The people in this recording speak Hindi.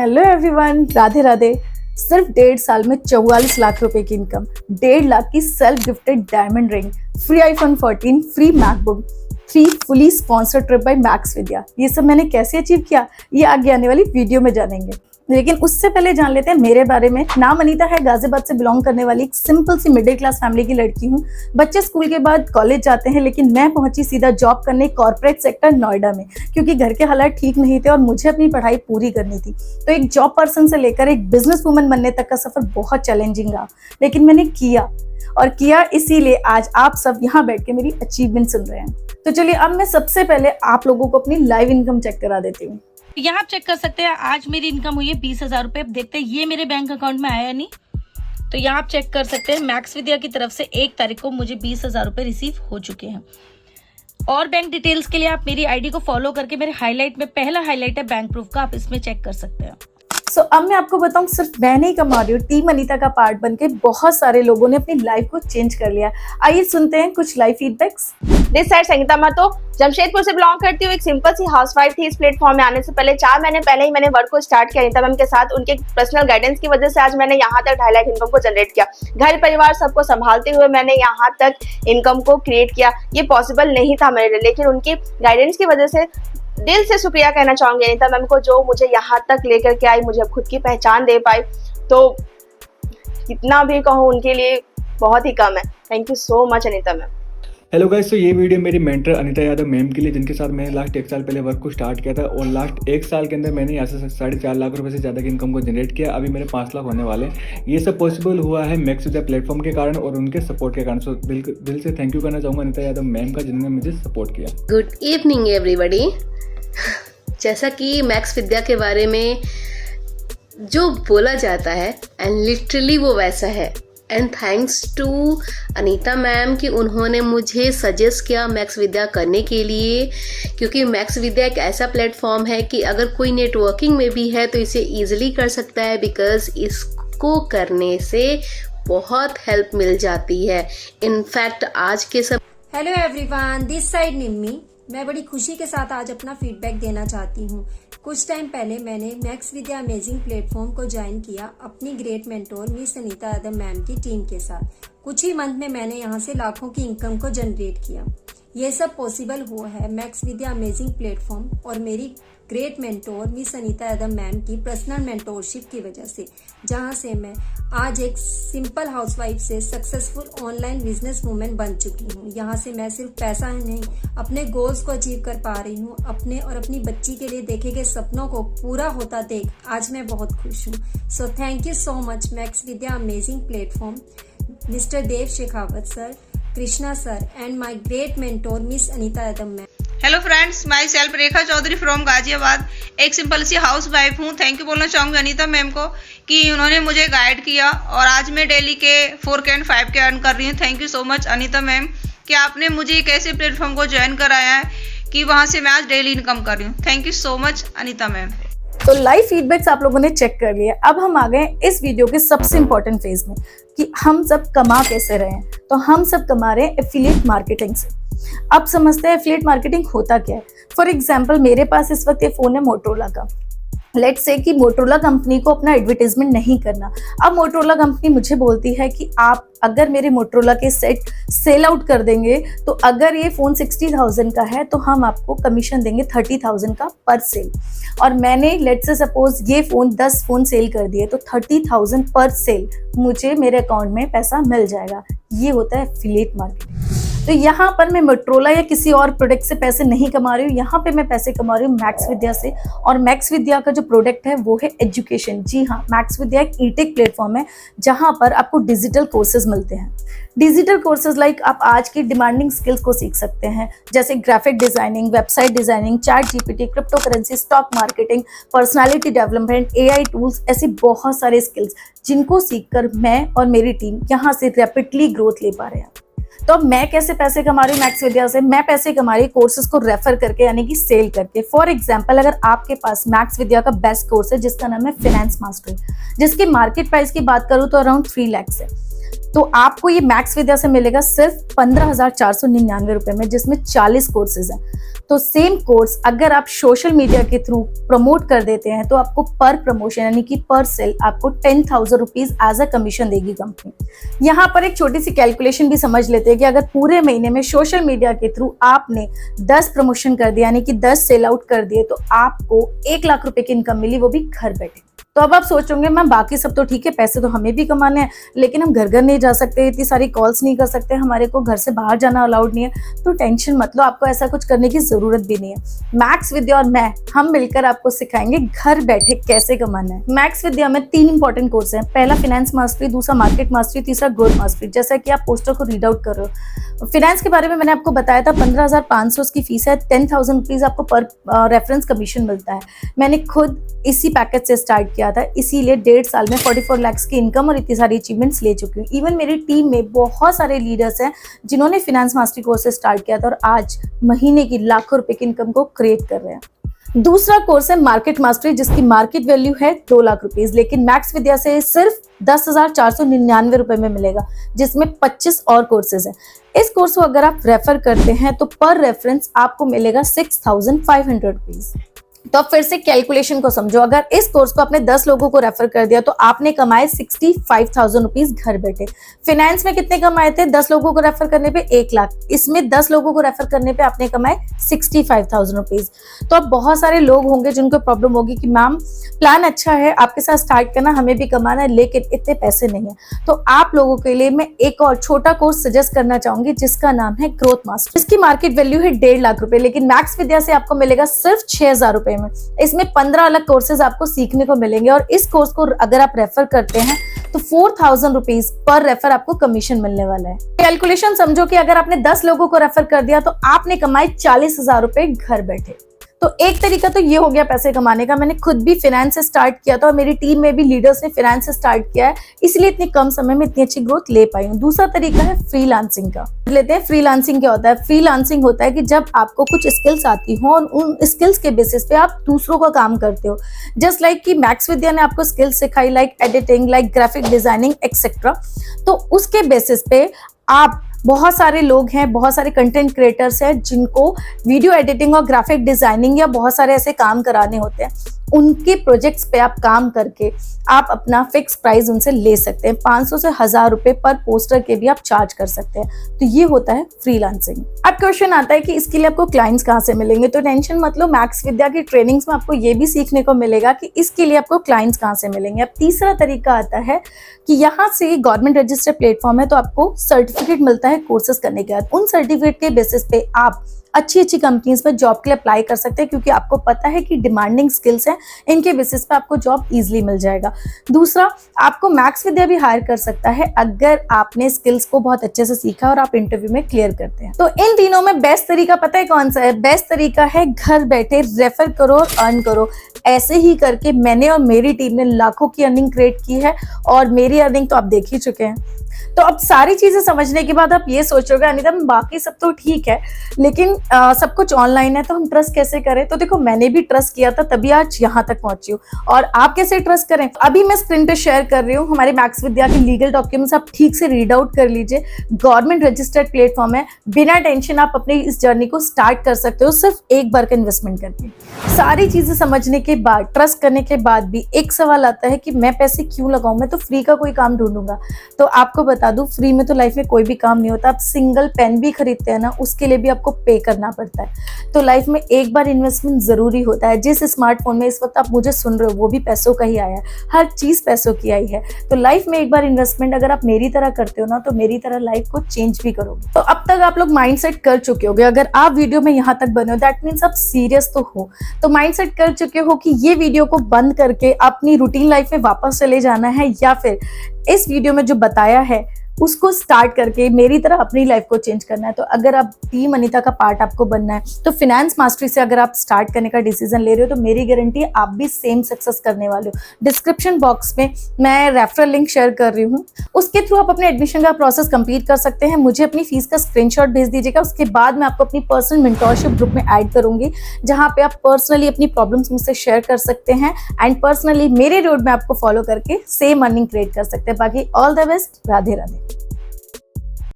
Hello everyone, Radhe Radhe. सिर्फ 1.5 साल में 44 लाख रुपए की इनकम, 1.5 लाख की self gifted diamond ring, free iPhone 14, free MacBook, 3 fully sponsored trip by Max Vidya. ये सब मैंने कैसे अचीव किया, ये आगे आने वाली वीडियो में जानेंगे। लेकिन उससे पहले जान लेते हैं मेरे बारे में। नाम अनीता है, गाजियाबाद से बिलोंग करने वाली एक सिंपल सी मिडिल क्लास फैमिली की लड़की हूँ। बच्चे स्कूल के बाद कॉलेज जाते हैं, लेकिन मैं पहुंची सीधा जॉब करने कॉर्पोरेट सेक्टर नोएडा में, क्योंकि घर के हालात ठीक नहीं थे और मुझे अपनी पढ़ाई पूरी करनी थी। तो एक जॉब पर्सन से लेकर एक बिजनेस वूमन बनने तक का सफर बहुत चैलेंजिंग रहा, लेकिन मैंने किया, इसीलिए आज आप सब यहाँ बैठ के मेरी अचीवमेंट सुन रहे हैं। तो चलिए अब मैं सबसे पहले आप लोगों को अपनी लाइव इनकम चेक करा देती हूँ। यहाँ आप चेक कर सकते हैं, आज मेरी इनकम हुई है 20,000 रुपये। देखते हैं ये मेरे बैंक अकाउंट में आया नहीं। तो यहाँ आप चेक कर सकते हैं, मैक्स विद्या की तरफ से 1 तारीख को मुझे 20,000 रुपये रिसीव हो चुके हैं। और बैंक डिटेल्स के लिए आप मेरी आईडी को फॉलो करके मेरे हाईलाइट में पहला हाईलाइट है बैंक प्रूफ का, आप इसमें चेक कर सकते हैं। अब मैं आपको बताऊं, सिर्फ मैं नहीं कमा रही हूँ, टीम अनीता का पार्ट बनके बहुत सारे लोगों ने अपनी लाइफ को चेंज कर लिया। आइए सुनते हैं कुछ live feedbacks. This side Sangeeta Mahato, Jamshedpur से बिलोंग करती हूँ। एक सिंपल सी हाउसवाइफ थी। इस प्लेटफॉर्म में आने से पहले 4 महीने पहले ही मैंने वर्क को स्टार्ट किया अनीता मैम के साथ। उनके पर्सनल गाइडेंस की वजह से आज मैंने यहाँ तक 2.5 लाख इनकम को जनरेट किया। घर परिवार सबको संभालते हुए मैंने यहाँ तक इनकम को क्रिएट किया। ये पॉसिबल नहीं था मेरे लिए, लेकिन उनकी गाइडेंस की वजह से दिल से शुक्रिया कहना चाहूंगी अनीता मैम को, जो मुझे यहाँ तक लेकर के आई, मुझे खुद की पहचान दे पाई। तो कितना भी कहूँ उनके लिए बहुत ही कम है। Thank you so much Anita ma'am. Hello guys, तो ये वीडियो मेरी मेंटर अनीता यादव मैम के लिए, जिनके साथ मैंने लास्ट 1 साल पहले वर्क को स्टार्ट किया था और लास्ट 1 साल के अंदर मैंने यहाँ से 4.5 लाख रुपए से ज़्यादा की इनकम को जनरेट किया। अभी मेरे 5 लाख होने वाले हैं। ये सब पॉसिबल हुआ है मैक्स विद्या प्लेटफॉर्म के कारण और उनके सपोर्ट के कारण। सो दिल से थैंक यू करना चाहूँगा अनीता यादव मैम का, जिन्होंने मुझे सपोर्ट किया। Good evening everybody. जैसा कि मैक्स विद्या के बारे में जो बोला जाता है एंड लिटरली वो वैसा है। And thanks to Anita ma'am कि उन्होंने मुझे सजेस्ट किया मैक्स विद्या करने के लिए, क्योंकि मैक्स विद्या एक ऐसा प्लेटफॉर्म है कि अगर कोई नेटवर्किंग में भी है तो इसे ईजिली कर सकता है, बिकॉज इसको करने से बहुत हेल्प मिल जाती है। इनफैक्ट आज के सब हेलो एवरीवन, दिस साइड निम्मी। मैं बड़ी खुशी के साथ आज अपना फीडबैक देना चाहती हूँ। कुछ टाइम पहले मैंने मैक्स विद्या अमेजिंग प्लेटफॉर्म को ज्वाइन किया अपनी great mentor miss Anita Yadav ma'am की टीम के साथ। कुछ ही मंथ में मैंने यहाँ से लाखों की इनकम को जनरेट किया। ये सब पॉसिबल हुआ है मैक्स विद्या अमेजिंग प्लेटफॉर्म और मेरी great mentor miss Anita Yadav ma'am की पर्सनल मेंटोरशिप की वजह से, जहां से मैं आज एक सिंपल हाउसवाइफ से सक्सेसफुल ऑनलाइन बिजनेस वूमेन बन चुकी हूँ। यहाँ से मैं सिर्फ पैसा ही नहीं, अपने गोल्स को अचीव कर पा रही हूँ। अपने और अपनी बच्ची के लिए देखे गए सपनों को पूरा होता देख आज मैं बहुत खुश हूँ। So thank you so much Max Vidya amazing platform, mister Dev Shekhawat sir, Krishna sir and my great mentor miss Anita Yadav ma'am. Hello friends, myself Rekha Chaudhary from Ghaziabad. एक सिंपल सी हाउस वाइफ हूँ। थैंक यू बोलना चाहूँगी अनीता मैम को कि उन्होंने मुझे गाइड किया और आज मैं डेली के 4K and 5K अर्न कर रही हूँ। Thank you so much Anita ma'am कि आपने मुझे एक ऐसे प्लेटफॉर्म को ज्वाइन कराया है कि वहाँ से मैं आज डेली इनकम कर रही हूँ। Thank you so much Anita ma'am. तो लाइव फीडबैक्स आप लोगों ने चेक कर लिया। अब हम आ गए इस वीडियो के सबसे इंपॉर्टेंट फेज में कि हम सब कमा कैसे रहे हैं। तो हम सब कमा रहे हैं एफिलिएट मार्केटिंग से। अब समझते हैं एफिलिएट मार्केटिंग होता क्या है। फॉर एग्जाम्पल, मेरे पास इस वक्त ये फोन है मोटरोला का। लेट्स से कि मोटरोला कंपनी को अपना एडवर्टाइजमेंट नहीं करना। अब मोटरोला कंपनी मुझे बोलती है कि आप अगर मेरे मोटरोला के सेट सेल आउट कर देंगे, तो अगर ये फ़ोन 60,000 का है तो हम आपको कमीशन देंगे 30,000 का पर सेल। और मैंने लेट्स से सपोज ये फ़ोन 10 फ़ोन सेल कर दिए, तो 30,000 पर सेल मुझे मेरे अकाउंट में पैसा मिल जाएगा। ये होता है एफिलिएट मार्केटिंग। तो यहाँ पर मैं मोटरोला या किसी और प्रोडक्ट से पैसे नहीं कमा रही हूँ, यहाँ पे मैं पैसे कमा रही हूँ मैक्स विद्या से। और मैक्स विद्या का जो प्रोडक्ट है वो है एजुकेशन। जी हाँ, मैक्स विद्या एक ई-टेक प्लेटफॉर्म है जहाँ पर आपको डिजिटल कोर्सेज मिलते हैं। डिजिटल कोर्सेज लाइक आप आज की डिमांडिंग स्किल्स को सीख सकते हैं, जैसे graphic designing, website designing, chat GPT, crypto currency, stock marketing, personality development, AI tools, ऐसी बहुत सारे स्किल्स जिनको सीखकर मैं और मेरी टीम यहाँ से रैपिडली ग्रोथ ले पा रहे हैं। तो अब मैं कैसे पैसे कमा रही हूँ मैक्स विद्या से? मैं पैसे कमा रही हूँ कोर्सेज को रेफर करके, यानी कि सेल करके। फॉर एग्जांपल, अगर आपके पास मैक्स विद्या का बेस्ट कोर्स है जिसका नाम है फाइनेंस मास्टरी, जिसकी मार्केट प्राइस की बात करूँ तो अराउंड 3 लाख है। तो आपको ये मैक्स विद्या से मिलेगा सिर्फ 15,499 रुपए में, जिसमें 40 कोर्सेज हैं। तो सेम कोर्स अगर आप सोशल मीडिया के थ्रू प्रमोट कर देते हैं तो आपको पर प्रमोशन यानी कि पर सेल आपको 10,000 रुपीज एज अ कमीशन देगी कंपनी। यहाँ पर एक छोटी सी कैलकुलेशन भी समझ लेते हैं कि अगर पूरे महीने में सोशल मीडिया के थ्रू आपने 10 प्रमोशन कर दिया यानी कि 10 सेल आउट कर दिए तो आपको 1 लाख रुपए की इनकम मिली, वो भी घर बैठे। तो अब आप सोचोगे मैम बाकी सब तो ठीक है, पैसे तो हमें भी कमाने हैं, लेकिन हम घर घर नहीं जा सकते, इतनी सारी कॉल्स नहीं कर सकते, हमारे को घर से बाहर जाना अलाउड नहीं है। तो टेंशन मत लो, आपको ऐसा कुछ करने की जरूरत भी नहीं है। मैक्स विद्या और मैं हम मिलकर आपको सिखाएंगे घर बैठे कैसे कमाना है। मैक्स विद्या में 3 इंपॉर्टेंट कोर्स हैं। पहला फाइनेंस मास्टरी, दूसरा मार्केट मास्टरी, तीसरा ग्रोथ मास्टरी। जैसा कि आप पोस्टर को रीड आउट कर रहे हो, फाइनेंस के बारे में मैंने आपको बताया था 15,500 उसकी फीस है, 10,000 रुपीज आपको पर रेफरेंस कमीशन मिलता है। मैंने खुद इसी पैकेज से स्टार्ट किया था, इसीलिए 1.5 साल में 44 लाख की इनकम और इतनी सारी अचीवमेंट्स ले चुकी हूँ। इवन मेरी टीम में बहुत सारे लीडर्स हैं जिन्होंने फाइनेंस मास्टरी कोर्स से स्टार्ट किया था और आज महीने की लाखों रुपए की इनकम को क्रिएट कर रहे हैं। दूसरा कोर्स है मार्केट मास्टरी, जिसकी मार्केट वैल्यू है 2 लाख रुपीज, लेकिन मैक्स विद्या से सिर्फ 10,499 रुपए में मिलेगा, जिसमें 25 और कोर्सेज हैं। इस कोर्स को अगर आप रेफर करते हैं तो पर रेफरेंस आपको मिलेगा 6,500 रुपीज। तो अब फिर से कैलकुलेशन को समझो, अगर इस कोर्स को आपने 10 लोगों को रेफर कर दिया तो आपने कमाए 65,000 रुपीज घर बैठे। फाइनेंस में कितने कमाए थे? 10 लोगों को रेफर करने पे 1 लाख, इसमें 10 लोगों को रेफर करने पे आपने कमाए 65,000 रुपीज। तो अब बहुत सारे लोग होंगे जिनको प्रॉब्लम होगी कि मैम प्लान अच्छा है, आपके साथ स्टार्ट करना, हमें भी कमाना है, लेकिन इतने पैसे नहीं है। तो आप लोगों के लिए मैं एक और छोटा कोर्स सजेस्ट करना चाहूंगी जिसका नाम है ग्रोथ मास्टर। इसकी मार्केट वैल्यू है 1.5 लाख रुपए, लेकिन मैक्स विद्या से आपको मिलेगा सिर्फ 6,000 रुपए में। इसमें 15 अलग कोर्सेज आपको सीखने को मिलेंगे और इस कोर्स को अगर आप रेफर करते हैं तो 4,000 रुपीज पर रेफर आपको कमीशन मिलने वाला है। कैलकुलेशन समझो कि अगर आपने 10 लोगों को रेफर कर दिया तो आपने कमाए 40,000 रुपए घर बैठे। तो एक तरीका तो ये हो गया पैसे कमाने का। मैंने खुद भी फाइनेंस से स्टार्ट किया था और मेरी टीम में भी लीडर्स ने फाइनेंस से स्टार्ट किया है, इसलिए इतनी कम समय में इतनी अच्छी ग्रोथ ले पाई हूँ। दूसरा तरीका है फ्रीलांसिंग का। लेते हैं फ्रीलांसिंग क्या होता है। फ्रीलांसिंग होता है कि जब आपको कुछ स्किल्स आती हो और उन स्किल्स के बेसिस पे आप दूसरों का काम करते हो। जस्ट लाइक कि मैक्स विद्या ने आपको स्किल्स सिखाई, like editing, like graphic designing etcetera. तो उसके बेसिस पे आप बहुत सारे लोग हैं, बहुत सारे कंटेंट क्रिएटर्स हैं जिनको वीडियो एडिटिंग और ग्राफिक डिजाइनिंग या बहुत सारे ऐसे काम कराने होते हैं। उनके प्रोजेक्ट्स पे आप काम करके आप अपना फिक्स प्राइस उनसे ले सकते हैं। 500 से 1,000 रुपए पर पोस्टर के भी आप चार्ज कर सकते हैं। तो ये होता है फ्रीलांसिंग। अब क्वेश्चन आता है कि इसके लिए आपको क्लाइंट्स कहाँ से मिलेंगे। तो टेंशन मत लो, मैक्स विद्या की ट्रेनिंग्स में आपको ये भी सीखने को मिलेगा कि इसके लिए आपको क्लाइंट्स कहाँ से मिलेंगे। अब तीसरा तरीका आता है कि यहाँ से गवर्नमेंट रजिस्टर्ड प्लेटफॉर्म है, तो आपको सर्टिफिकेट मिलता है कोर्सेज करने के बाद। उन सर्टिफिकेट के बेसिस पे आप अच्छी अच्छी कंपनीज में जॉब के लिए अप्लाई कर सकते हैं, क्योंकि आपको पता है कि डिमांडिंग स्किल्स हैं, इनके बेसिस पे आपको जॉब इजीली मिल जाएगा। दूसरा, आपको मैक्स विद्या भी हायर कर सकता है अगर आपने स्किल्स को बहुत अच्छे से सीखा और आप इंटरव्यू में क्लियर करते हैं। तो इन तीनों में बेस्ट तरीका पता है कौन सा है? बेस्ट तरीका है घर बैठे रेफर करो और अर्न करो। ऐसे ही करके मैंने और मेरी टीम ने लाखों की अर्निंग क्रिएट की है और मेरी अर्निंग तो आप देख ही चुके हैं। तो अब सारी चीजें समझने के बाद आप ये सोचोगे अनिता बाकी सब तो ठीक है, लेकिन सब कुछ ऑनलाइन है तो हम ट्रस्ट कैसे करें। तो देखो, मैंने भी ट्रस्ट किया था तभी आज यहाँ तक पहुंची हूँ, और आप कैसे ट्रस्ट करें अभी मैं स्क्रीन पे शेयर कर रही हूँ। हमारे मैक्स विद्या के लीगल डॉक्यूमेंट्स आप ठीक से रीड आउट कर लीजिए। गवर्नमेंट रजिस्टर्ड प्लेटफॉर्म है, बिना टेंशन आप अपनी इस जर्नी को स्टार्ट कर सकते हो सिर्फ एक बार का इन्वेस्टमेंट करके। सारी चीजें समझने के बाद, ट्रस्ट करने के बाद भी एक सवाल आता है कि मैं पैसे क्यों लगाऊं, मैं तो फ्री का कोई काम ढूंढूंगा। तो आपको बता दूं, फ्री में तो लाइफ में कोई भी काम नहीं होता। आप सिंगल पेन भी खरीदते हैं ना, उसके लिए भी आपको पे करना पड़ता है। तो लाइफ में एक बार इन्वेस्टमेंट जरूरी होता है। जिस स्मार्टफोन में इस वक्त आप मुझे सुन रहे हो वो भी पैसों का ही आया है, हर चीज पैसों की आई है। तो लाइफ में एक बार इन्वेस्टमेंट अगर आप मेरी तरह करते हो ना, तो मेरी तरह लाइफ को चेंज भी करोगे। तो अब तक आप लोग माइंडसेट कर चुके होगे, अगर आप वीडियो में यहाँ तक बने हो दैट मीन्स आप सीरियस तो हो। तो माइंडसेट कर चुके हो कि ये वीडियो को बंद करके अपनी रूटीन लाइफ में वापस चले जाना है, या फिर इस वीडियो में जो बताया है उसको स्टार्ट करके मेरी तरह अपनी लाइफ को चेंज करना है। तो अगर आप टीम अनीता का पार्ट आपको बनना है, तो फाइनेंस मास्टरी से अगर आप स्टार्ट करने का डिसीजन ले रहे हो तो मेरी गारंटी है आप भी सेम सक्सेस करने वाले हो। डिस्क्रिप्शन बॉक्स में मैं रेफरल लिंक शेयर कर रही हूँ, उसके थ्रू आप अपने एडमिशन का प्रोसेस कंप्लीट कर सकते हैं। मुझे अपनी फीस का स्क्रीनशॉट भेज दीजिएगा, उसके बाद मैं आपको अपनी पर्सनल मेंटोरशिप ग्रुप में ऐड करूंगी, जहां पे आप पर्सनली अपनी प्रॉब्लम्स मुझसे शेयर कर सकते हैं एंड पर्सनली मेरे रोड में आपको फॉलो करके सेम अर्निंग क्रिएट कर सकते हैं। बाकी all the best, Radhe Radhe.